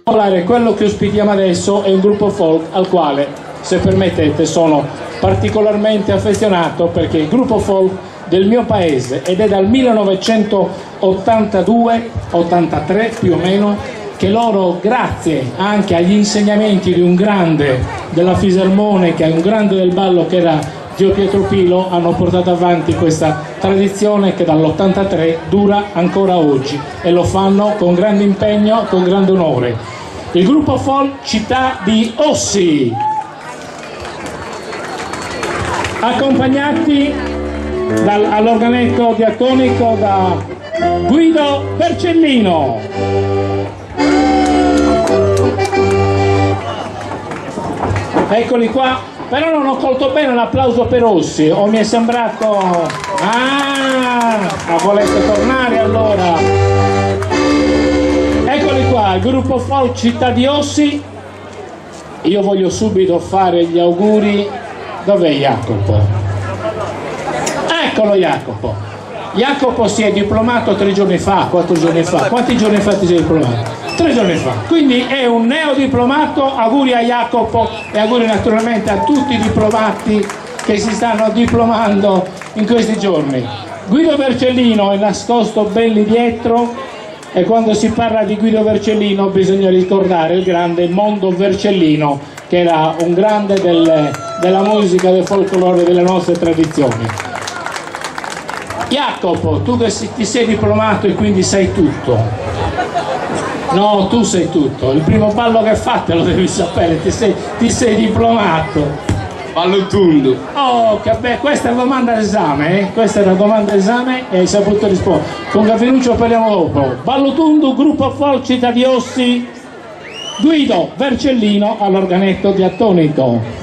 Quello che ospitiamo adesso è un gruppo folk al quale, se permettete, sono particolarmente affezionato, perché è il gruppo folk del mio paese ed è dal 1982-83 più o meno che loro, grazie anche agli insegnamenti di un grande della fisarmonica e un grande del ballo che era Gio Pietro Pilo, hanno portato avanti questa tradizione che dall'83 dura ancora oggi e lo fanno con grande impegno, con grande onore. Il gruppo folk Città di Ossi, accompagnati all'organetto diatonico da Guido Vercellino. Eccoli qua. Però non ho colto bene l'applauso per Ossi, o mi è sembrato... volete tornare allora? Eccoli qua, il gruppo folk Città di Ossi. Io voglio subito fare gli auguri. Dov'è Jacopo? Eccolo Jacopo. Jacopo si è diplomato 3 giorni fa, 4 giorni fa. Quanti giorni fa ti sei diplomato? 3 giorni fa, quindi è un neodiplomato. Auguri a Jacopo e auguri naturalmente a tutti i diplomati che si stanno diplomando in questi giorni. Guido Vercellino è nascosto ben lì dietro, e quando si parla di Guido Vercellino bisogna ricordare il grande Mondo Vercellino, che era un grande della musica, del folklore, delle nostre tradizioni. Jacopo, tu che ti sei diplomato e quindi sai tutto. No, tu sai tutto, il primo ballo che fate lo devi sapere, ti sei diplomato. Ballo tondo. Oh, che beh, questa è una domanda d'esame, Questa è una domanda d'esame e hai saputo rispondere. Con Gavinuccio parliamo dopo. Ballo tondo, gruppo folk Città di Ossi, Guido Vercellino all'organetto diatonico.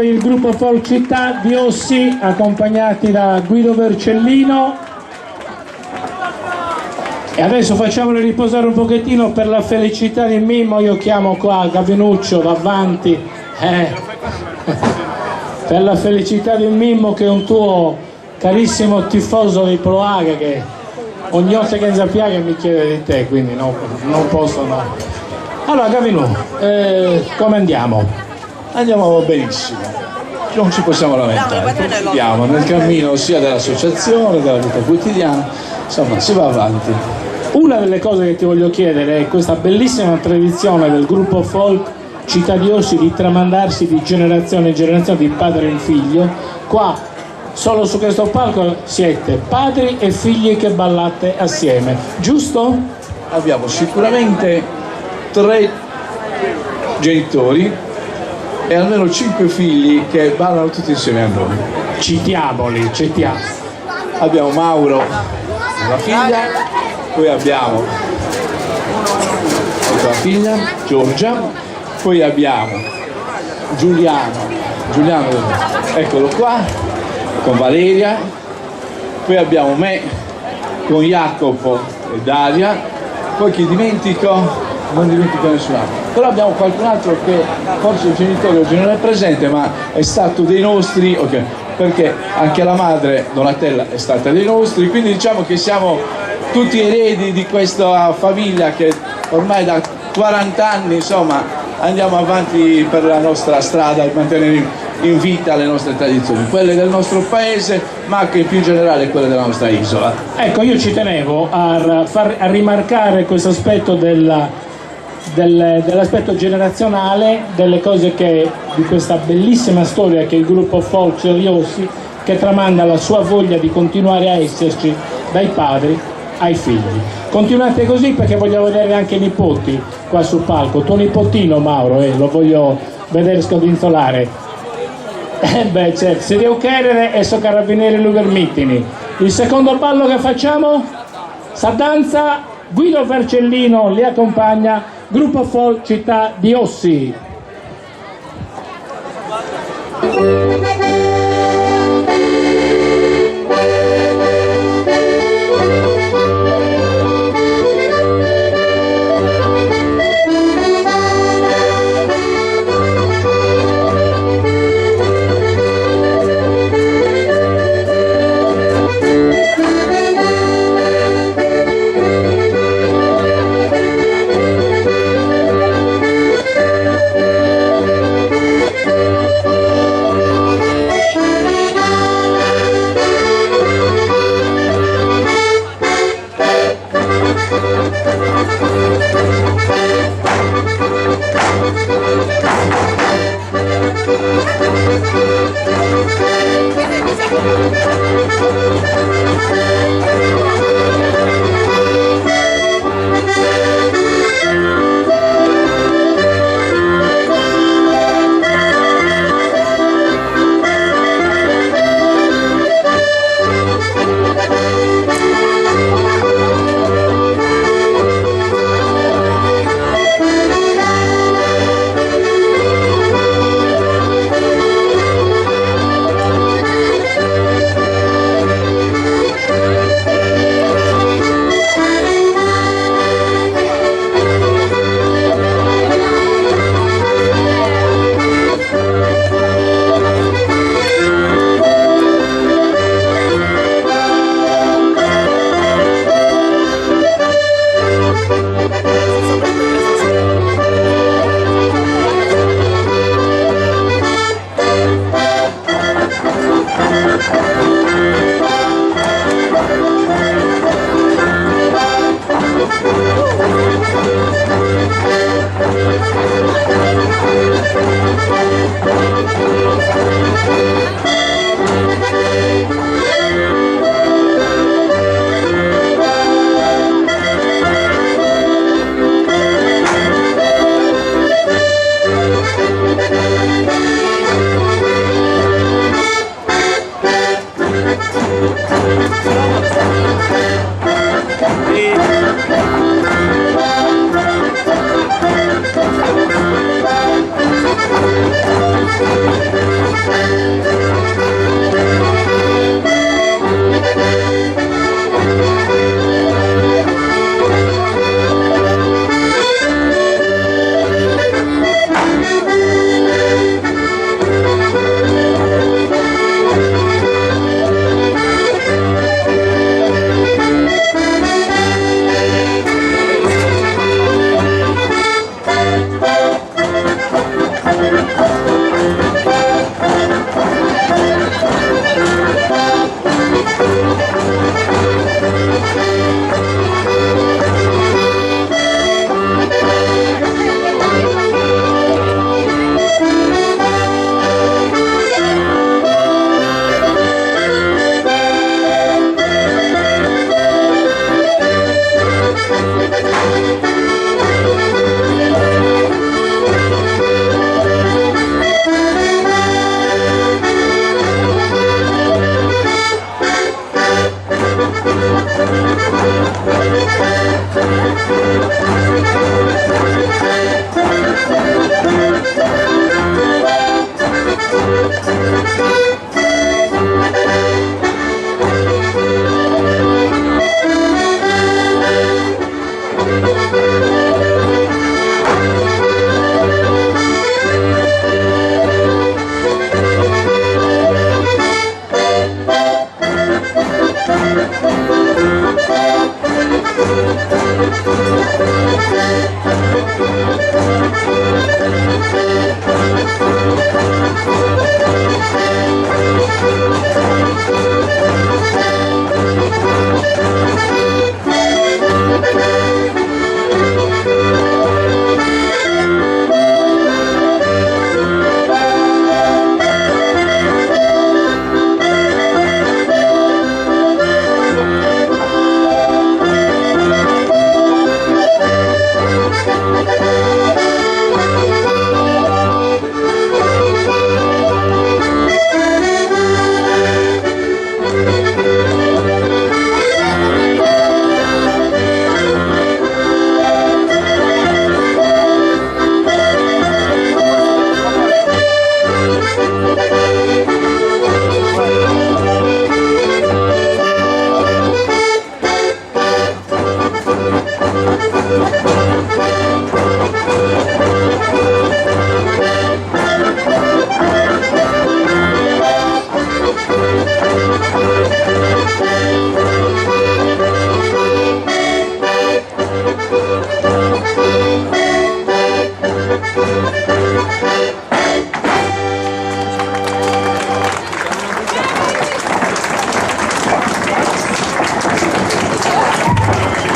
il gruppo Folk Città di Ossi, accompagnati da Guido Vercellino. E adesso facciamoli riposare un pochettino per la felicità di Mimmo. Io chiamo qua Gavinuccio davanti, per la felicità di Mimmo, che è un tuo carissimo tifoso di Ploaghe, che ogni volta che sappiamo che mi chiede di te, quindi non posso no. Allora Gavinu, come andiamo? Andiamo benissimo, non ci possiamo lamentare, profidiamo nel cammino sia dell'associazione, della vita quotidiana, insomma si va avanti. Una delle cose che ti voglio chiedere è questa bellissima tradizione del gruppo Folk Città di Ossi di tramandarsi di generazione in generazione, di padre in figlio. Qua solo su questo palco siete padri e figli che ballate assieme, giusto? Abbiamo sicuramente 3 genitori e almeno 5 figli che ballano tutti insieme a noi. Citiamoli, citiamo. Abbiamo Mauro, la figlia, poi abbiamo la figlia Giorgia, poi abbiamo Giuliano, eccolo qua, con Valeria, poi abbiamo me con Jacopo e Daria, poi chi dimentico? Non dimentico nessun altro, però abbiamo qualcun altro che forse il genitore oggi non è presente, ma è stato dei nostri, okay, perché anche la madre Donatella è stata dei nostri, quindi diciamo che siamo tutti eredi di questa famiglia che ormai da 40 anni insomma andiamo avanti per la nostra strada e mantenere in vita le nostre tradizioni, quelle del nostro paese, ma anche più in generale quelle della nostra isola. Ecco, io ci tenevo a rimarcare questo aspetto dell'aspetto generazionale, delle cose di questa bellissima storia che è il gruppo Folk Città di Ossi, che tramanda la sua voglia di continuare a esserci dai padri ai figli. Continuate così, perché voglio vedere anche i nipoti qua sul palco. Tuo nipotino Mauro, lo voglio vedere scodinzolare. Beh, certo, se devo chiedere e so carabinieri Lugermittini. Il secondo ballo che facciamo, sa danza, Guido Vercellino li accompagna, gruppo Folk Città di Ossi.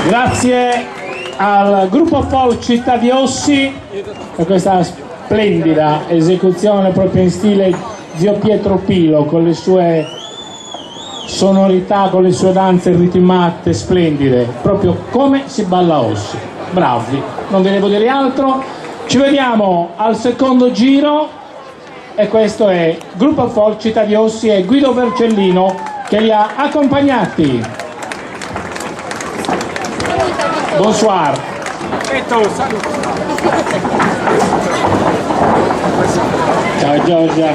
Grazie al gruppo Folk Città di Ossi per questa splendida esecuzione proprio in stile Zio Pietro Pilo, con le sue sonorità, con le sue danze ritmate splendide, proprio come si balla a Ossi. Bravi, non vi devo dire altro. Ci vediamo al secondo giro e questo è gruppo Folk Città di Ossi e Guido Vercellino che li ha accompagnati. Bonsoir. Ciao Giorgia.